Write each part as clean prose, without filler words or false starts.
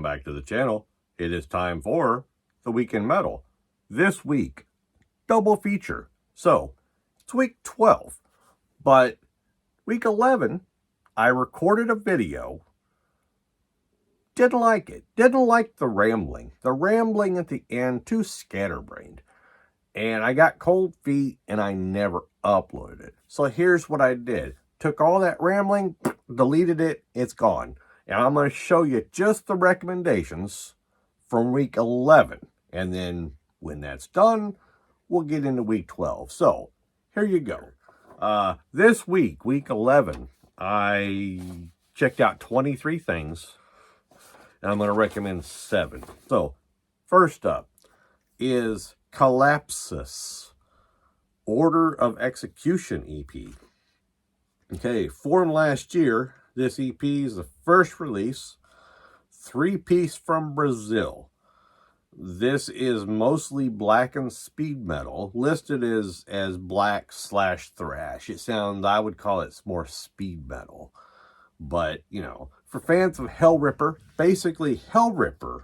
back to the channel. It is time for the Week in Metal. This week, double feature. So, it's week 12, but week 11, I recorded a video. Didn't like it. Didn't like the rambling. The rambling at the end, too scatterbrained. And I got cold feet and I never uploaded it. So here's what I did. Took all that rambling, deleted it, it's gone. And I'm going to show you just the recommendations from week 11. And then when that's done, we'll get into week 12. So here you go. This week, week 11, I checked out 23 things. And I'm going to recommend 7. So first up is Colapsus, Order of Execution EP. Okay, formed last year, this EP is the first release, 3-piece from Brazil. This is mostly black and speed metal, listed as black/thrash. It sounds, I would call it more speed metal. But, you know, for fans of Hellripper, basically Hellripper,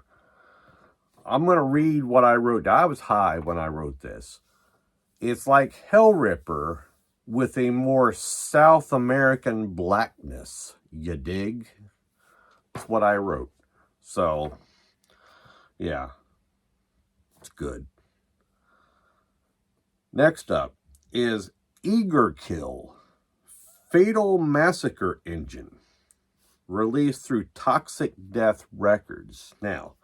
I'm going to read what I wrote. I was high when I wrote this. It's like Hellripper with a more South American blackness. You dig? That's what I wrote. So, yeah. It's good. Next up is Eagerkill, Fatal Massacre Engine, released through Toxic Death Records. Now,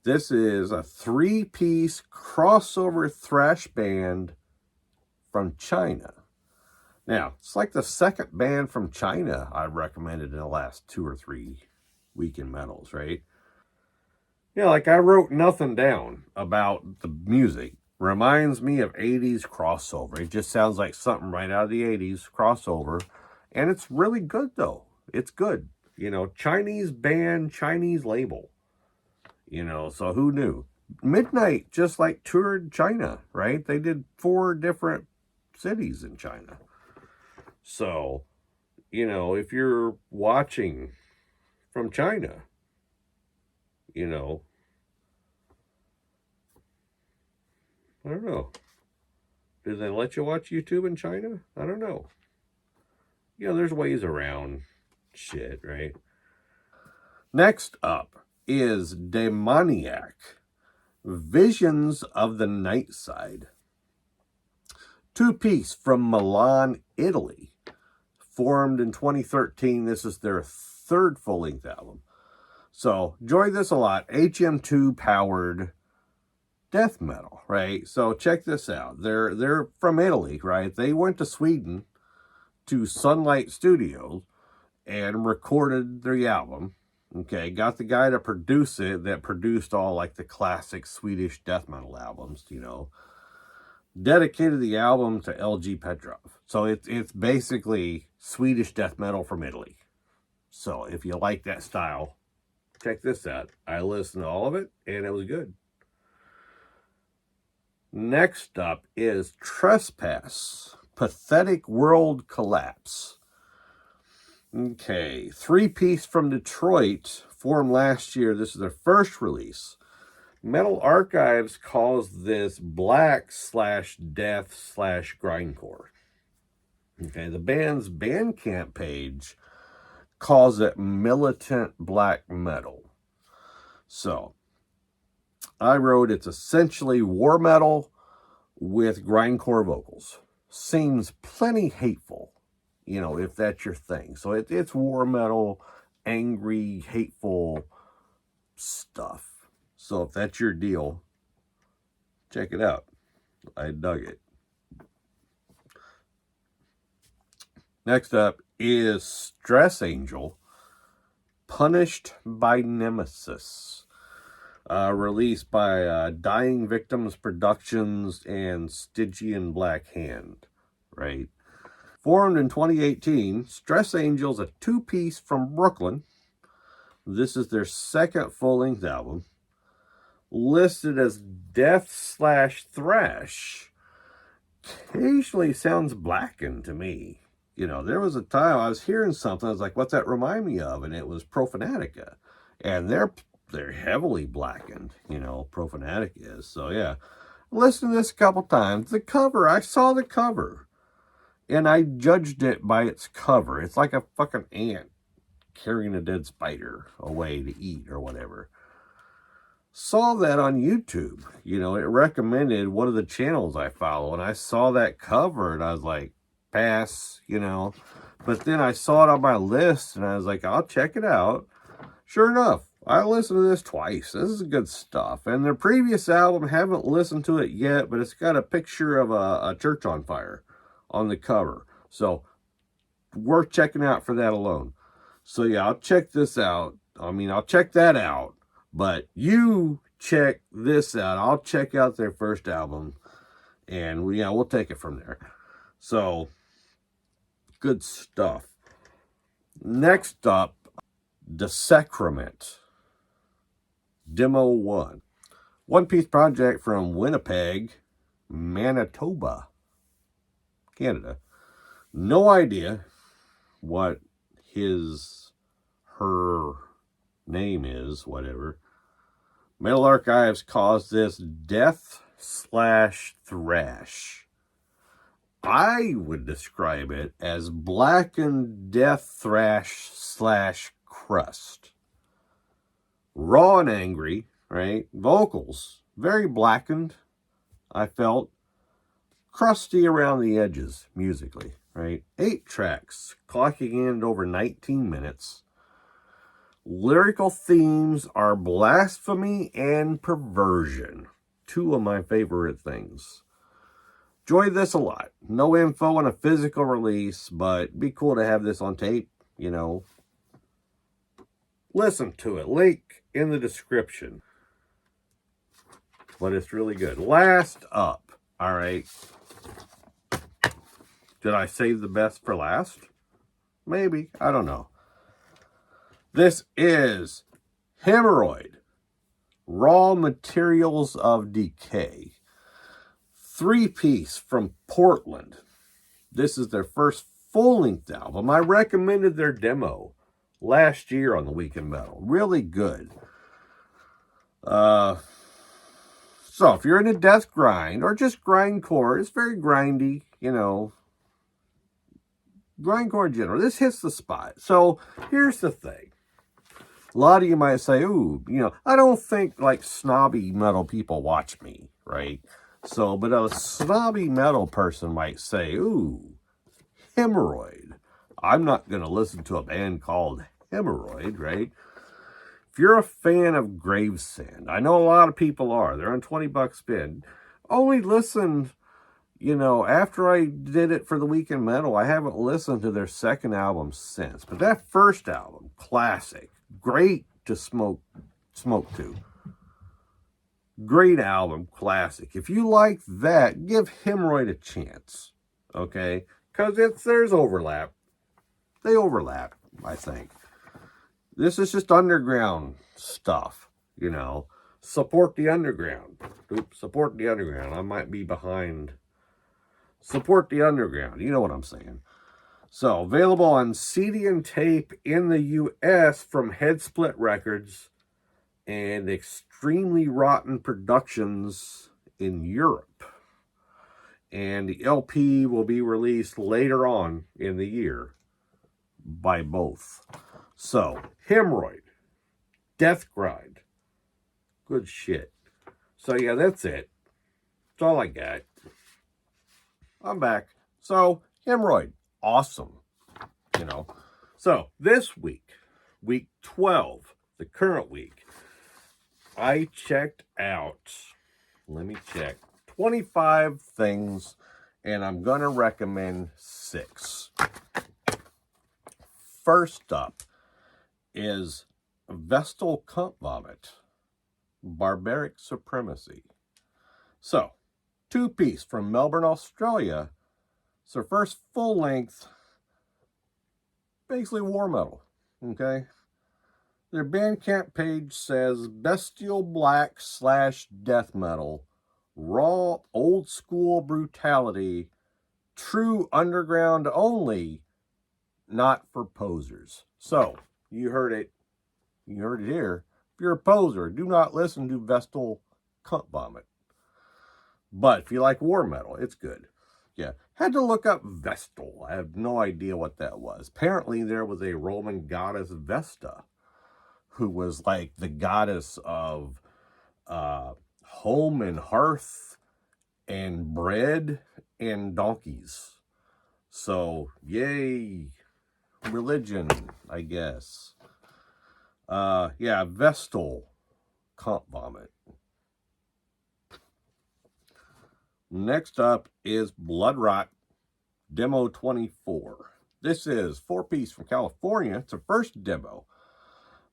this is a 3-piece crossover thrash band from China. Now, it's like the second band from China I've recommended in the last 2 or 3 Week in Metals, right? Yeah, like I wrote nothing down about the music. Reminds me of 80s crossover. It just sounds like something right out of the 80s crossover. And it's really good, though. It's good. You know, Chinese band, Chinese label. You know, so who knew? Midnight just like toured China, right? They did 4 different cities in China. So, you know, if you're watching from China, you know, I don't know. Do they let you watch YouTube in China? I don't know. You know, there's ways around shit, right? Next up is Daemoniac, Visions of the Nightside. 2-piece from Milan, Italy. Formed in 2013. This is their 3rd full-length album. So, enjoy this a lot. HM2 powered death metal, right? So, check this out. They're from Italy, right? They went to Sweden to Sunlight Studios and recorded the album. Okay, got the guy to produce it that produced all like the classic Swedish death metal albums, you know. Dedicated the album to LG Petrov. So it's basically Swedish death metal from Italy. So if you like that style, check this out. I listened to all of it and it was good. Next up is Trespass, Pathetic World Collapse. Okay, 3-piece from Detroit, formed last year. This is their first release. Metal Archives calls this black/death/grindcore. Okay, the band's Bandcamp page calls it militant black metal. So, I wrote it's essentially war metal with grindcore vocals. Seems plenty hateful, you know, if that's your thing. So it's war metal, angry, hateful stuff. So if that's your deal, check it out. I dug it. Next up is Stress Angel, Punished by Nemesis. Released by Dying Victims Productions and Stygian Black Hand, right? Formed in 2018, Stress Angel's a 2-piece from Brooklyn. This is their 2nd full-length album. Listed as death/thrash. Occasionally sounds blackened to me. You know, there was a time I was hearing something, I was like, what's that remind me of? And it was Profanatica. And they're they're heavily blackened, you know, Profanatic is. So yeah, listened to this a couple times. The cover, I saw the cover, and I judged it by its cover. It's like a fucking ant carrying a dead spider away to eat or whatever. Saw that on YouTube. You know, it recommended one of the channels I follow, and I saw that cover, and I was like, pass, you know. But then I saw it on my list, and I was like, I'll check it out. Sure enough, I listened to this twice. This is good stuff. And their previous album, haven't listened to it yet, but it's got a picture of a church on fire on the cover. So, worth checking out for that alone. So yeah, I'll check this out. I mean, I'll check that out. But you check this out. I'll check out their first album. And we'll take it from there. So, good stuff. Next up, Desecrament. Demo 1. One-piece project from Winnipeg, Manitoba, Canada. No idea what her name is, whatever. Metal Archives calls this death/thrash. I would describe it as blackened death thrash/crust. Raw and angry, right? Vocals, very blackened, I felt. Crusty around the edges, musically, right? 8 tracks, clocking in at over 19 minutes. Lyrical themes are blasphemy and perversion. 2 of my favorite things. Enjoyed this a lot. No info on a physical release, but it'd be cool to have this on tape, you know. Listen to it. Link in the description. But it's really good. Last up. All right. Did I save the best for last? Maybe. I don't know. This is Hemorrhoid. Raw Materials of Decay. 3-piece from Portland. This is their first full-length album. I recommended their demo last year on the Weekend Metal. Really good. So if you're into death grind or just grindcore, it's very grindy, you know. Grindcore in general. This hits the spot. So here's the thing. A lot of you might say, ooh, you know, I don't think like snobby metal people watch me, right? So, but a snobby metal person might say, ooh, Hemorrhoid. I'm not going to listen to a band called Hemorrhoid, right? If you're a fan of Gravesend, I know a lot of people are. They're on $20 spin. Only listened, you know, after I did it for the Weekend Metal, I haven't listened to their second album since. But that first album, classic, great to smoke to. Great album, classic. If you like that, give Hemorrhoid a chance, okay? Because there's overlap. They overlap, I think. This is just underground stuff, you know. Support the underground. Oops, support the underground. I might be behind. Support the underground. You know what I'm saying. So, available on CD and tape in the U.S. from Headsplit Records and Extremely Rotten Productions in Europe. And the LP will be released later on in the year by both. So, Hemorrhoid, Death Grind, good shit. So yeah, that's it. That's all I got. I'm back. So, Hemorrhoid, awesome. You know. So, this week, week 12, the current week, I checked out, let me check, 25 things, and I'm going to recommend 6. First up is Vestal Cuntvomit, Barbaric Supremacy. So, 2-piece from Melbourne, Australia. It's their first full-length, basically war metal, okay? Their Bandcamp page says bestial black / death metal, raw old school brutality, true underground only, not for posers. So, you heard it here. If you're a poser, do not listen to Vestal Cuntvomit. But if you like war metal, it's good. Yeah, had to look up Vestal. I have no idea what that was. Apparently there was a Roman goddess Vesta, who was like the goddess of home and hearth and bread and donkeys. So, yay, religion, I guess. Yeah, Vestal Cuntvomit. Next up is Bloodrot Demo 24. This is 4-piece from California. It's a first demo.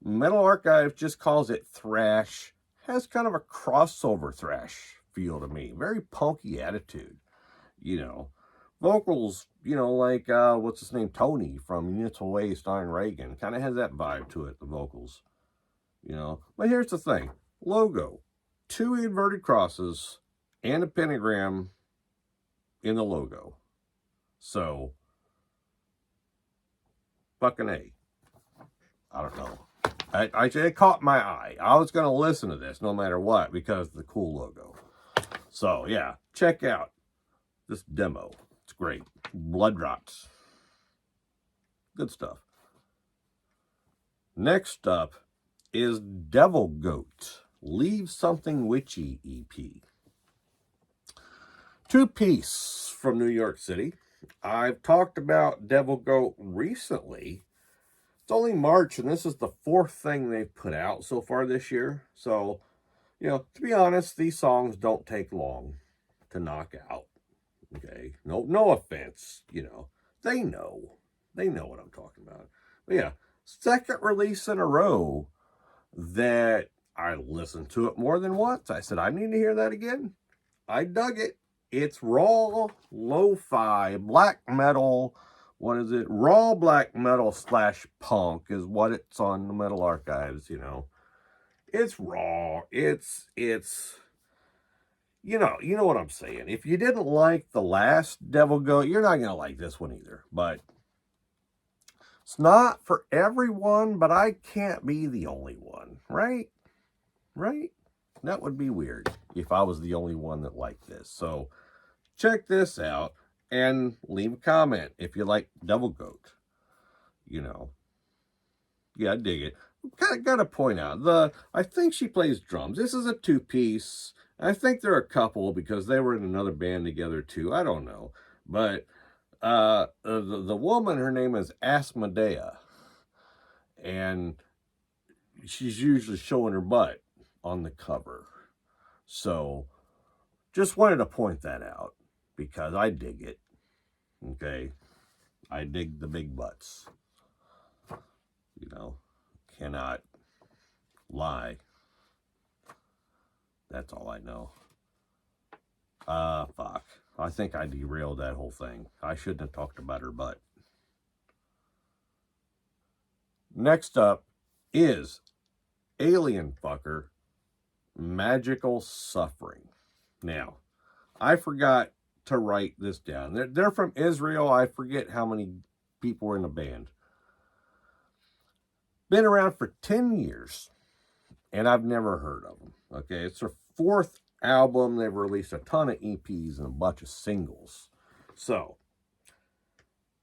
Metal Archive just calls it thrash. Has kind of a crossover thrash feel to me. Very punky attitude, you know. Vocals, you know, like, what's his name? Tony from Municipal Waste, starring Reagan. Kind of has that vibe to it, the vocals, you know. But here's the thing. Logo. 2 inverted crosses and a pentagram in the logo. So, fucking A. I don't know. It caught my eye. I was going to listen to this no matter what because of the cool logo. So, yeah, check out this demo. It's great. Bloodrots. Good stuff. Next up is Devilgoat. Leave Something Witchy EP. 2-piece from New York City. I've talked about Devilgoat recently. It's only March, and this is the 4th thing they've put out so far this year. So, you know, to be honest, these songs don't take long to knock out. Okay? No offense, you know. They know. They know what I'm talking about. But yeah, 2nd release in a row that I listened to it more than once. I said, I need to hear that again. I dug it. It's raw, lo-fi, black metal. What is it? Raw black metal / punk is what it's on the Metal Archives, you know. It's raw. It's you know what I'm saying. If you didn't like the last Devilgoat, you're not going to like this one either. But it's not for everyone, but I can't be the only one, right? Right? That would be weird if I was the only one that liked this. So check this out and leave a comment if you like Devilgoat. You know. Yeah, I dig it. Got to point out, I think she plays drums. This is a 2-piece. I think there are a couple because they were in another band together too. I don't know. But the woman, her name is Asmodea. And she's usually showing her butt on the cover. So just wanted to point that out because I dig it. Okay? I dig the big butts. You know, cannot lie. That's all I know. Fuck. I think I derailed that whole thing. I shouldn't have talked about her butt. Next up is Alien Fucker, Magical Suffering. Now, I forgot to write this down. They're from Israel. I forget how many people were in the band. Been around for 10 years, and I've never heard of them. Okay, it's their 4th album. They've released a ton of EPs and a bunch of singles. So,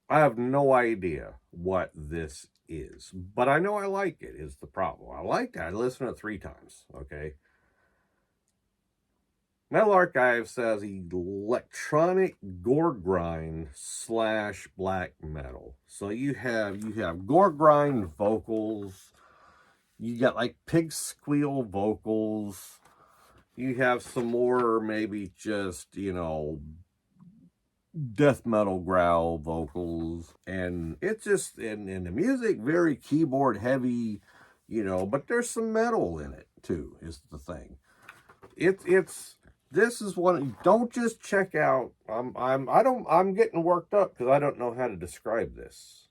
I have no idea what this is, but I know I like it is the problem. I like it. I listened to it 3 times, okay? Metal Archive says electronic Goregrind / black metal. So you have Goregrind vocals. You got like pig squeal vocals. You have some more maybe just, you know, death metal growl vocals. And it's just, and the music very keyboard heavy, you know, but there's some metal in it too, is the thing. This is one. Don't just check out. I'm getting worked up because I don't know how to describe this.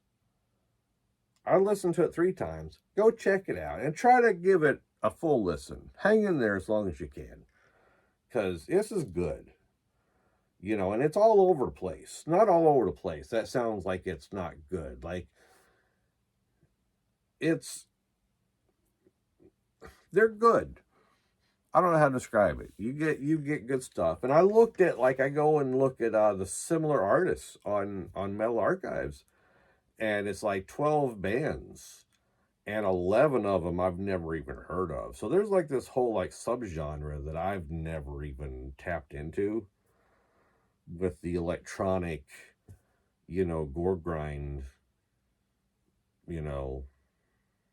I listened to it 3 times. Go check it out and try to give it a full listen. Hang in there as long as you can, because this is good. You know, and it's all over the place. Not all over the place. That sounds like it's not good. Like they're good. I don't know how to describe it. You get good stuff. And I looked at, like, I go and look at the similar artists on Metal Archives, and it's like 12 bands, and 11 of them I've never even heard of. So there's like this whole like subgenre that I've never even tapped into with the electronic, you know, Goregrind, you know,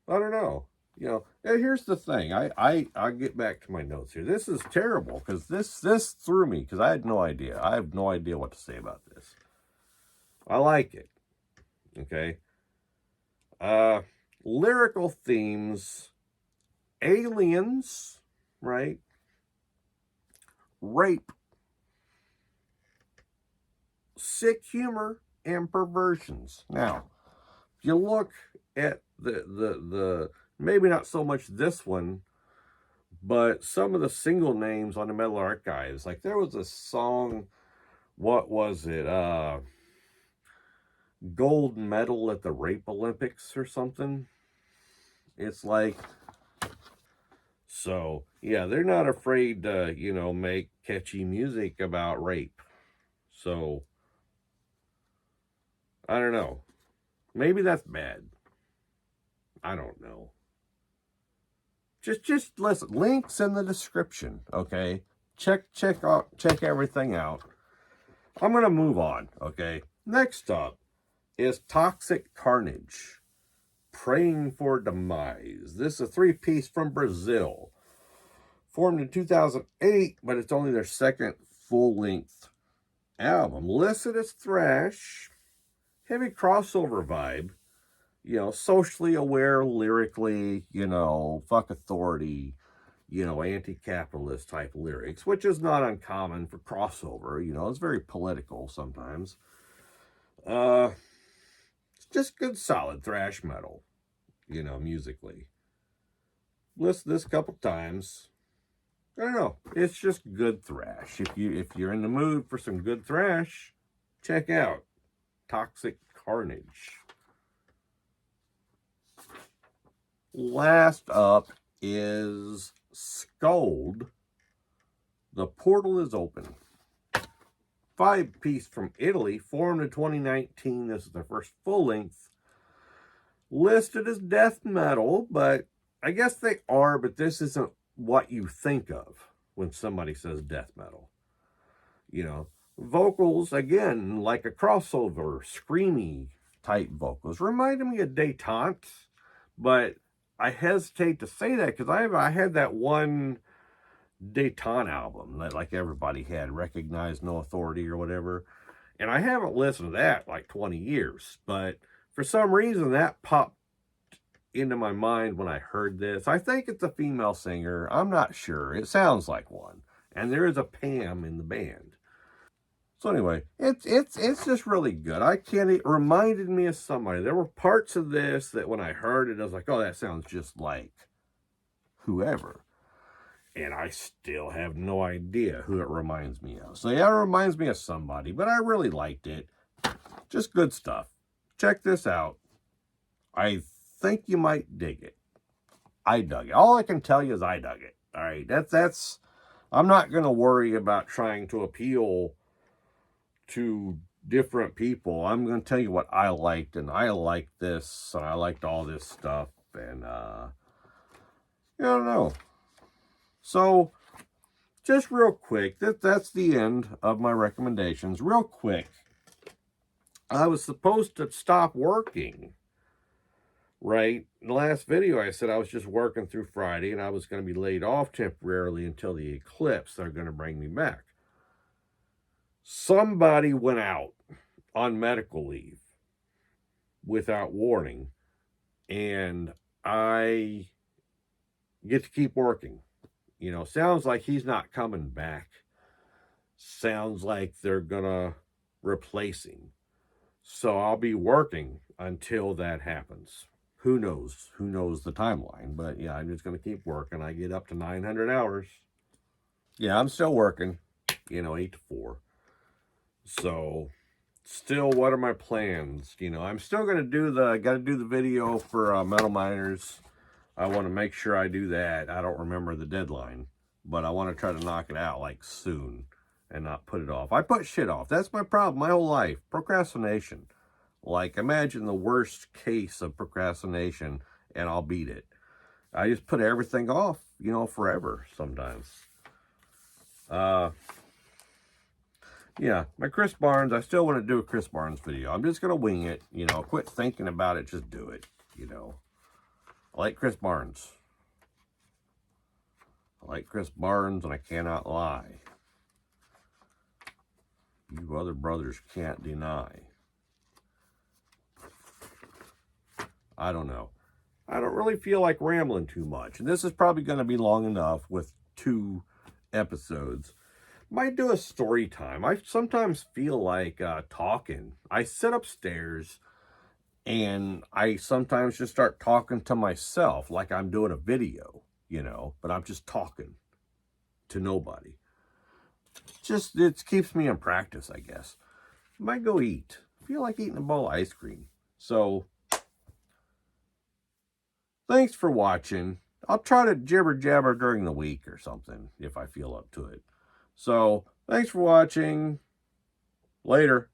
I don't know. You know, and here's the thing. I get back to my notes here. This is terrible because this threw me because I had no idea. I have no idea what to say about this. I like it. Okay. Lyrical themes, aliens, right? Rape, sick humor, and perversions. Now, if you look at the maybe not so much this one, but some of the single names on the Metal Archives, like there was a song, what was it? Gold medal at the Rape Olympics or something. It's like, so yeah, they're not afraid to, you know, make catchy music about rape. So I don't know. Maybe that's bad. I don't know. Just listen. Links in the description. Okay. Check everything out. I'm gonna move on. Okay. Next up is Toxic Carnage. Praying for Demise. This is a 3-piece from Brazil. Formed in 2008, but it's only their second full-length album. Listed as thrash. Heavy crossover vibe. You know, socially aware lyrically, you know, fuck authority, you know, anti-capitalist type lyrics, which is not uncommon for crossover. You know, it's very political sometimes. It's just good, solid thrash metal, you know, musically. Listen this a couple times. I don't know. It's just good thrash. If you're in the mood for some good thrash, check out Toxic Carnage. Last up is Scold. The Portal is Open. 5-piece from Italy, formed in 2019. This is their first full length. Listed as death metal, but I guess they are, but this isn't what you think of when somebody says death metal. You know, vocals, again, like a crossover, screamy type vocals. Reminded me of Détente, but I hesitate to say that because I had that one Détente album that like everybody had, Recognize No Authority or whatever. And I haven't listened to that like 20 years, but for some reason that popped into my mind when I heard this. I think it's a female singer. I'm not sure. It sounds like one. And there is a Pam in the band. So anyway, it's just really good. It reminded me of somebody. There were parts of this that when I heard it, I was like, oh, that sounds just like whoever. And I still have no idea who it reminds me of. So yeah, it reminds me of somebody, but I really liked it. Just good stuff. Check this out. I think you might dig it. I dug it. All I can tell you is I dug it. All right, that's. I'm not going to worry about trying to appeal to different people. I'm going to tell you what I liked, and I liked this, and I liked all this stuff, and I don't know. So, just real quick, that's the end of my recommendations. Real quick, I was supposed to stop working, right? In the last video, I said I was just working through Friday, and I was going to be laid off temporarily until the eclipse. They're going to bring me back. Somebody went out on medical leave without warning, and I get to keep working. You know, sounds like he's not coming back. Sounds like they're gonna replace him. So I'll be working until that happens. Who knows? Who knows the timeline? But yeah, I'm just gonna keep working. I get up to 900 hours. Yeah, I'm still working, you know, 8 to 4. So still, what are my plans? You know, I'm still gonna do the video for Metal Miners. I want to make sure I do that. I don't remember the deadline, but I want to try to knock it out like soon and not put it off. I put shit off. That's my problem my whole life. Procrastination. Like, imagine the worst case of procrastination and I'll beat it. I just put everything off, you know, forever sometimes. Yeah, my Chris Barnes, I still want to do a Chris Barnes video. I'm just going to wing it, you know, quit thinking about it, just do it, you know. I like Chris Barnes. I like Chris Barnes, and I cannot lie. You other brothers can't deny. I don't know. I don't really feel like rambling too much. And this is probably going to be long enough with 2 episodes. Might do a story time. I sometimes feel like talking. I sit upstairs and I sometimes just start talking to myself like I'm doing a video, you know, but I'm just talking to nobody. Just, it keeps me in practice, I guess. Might go eat. I feel like eating a bowl of ice cream. So, thanks for watching. I'll try to jibber jabber during the week or something if I feel up to it. So, thanks for watching. Later.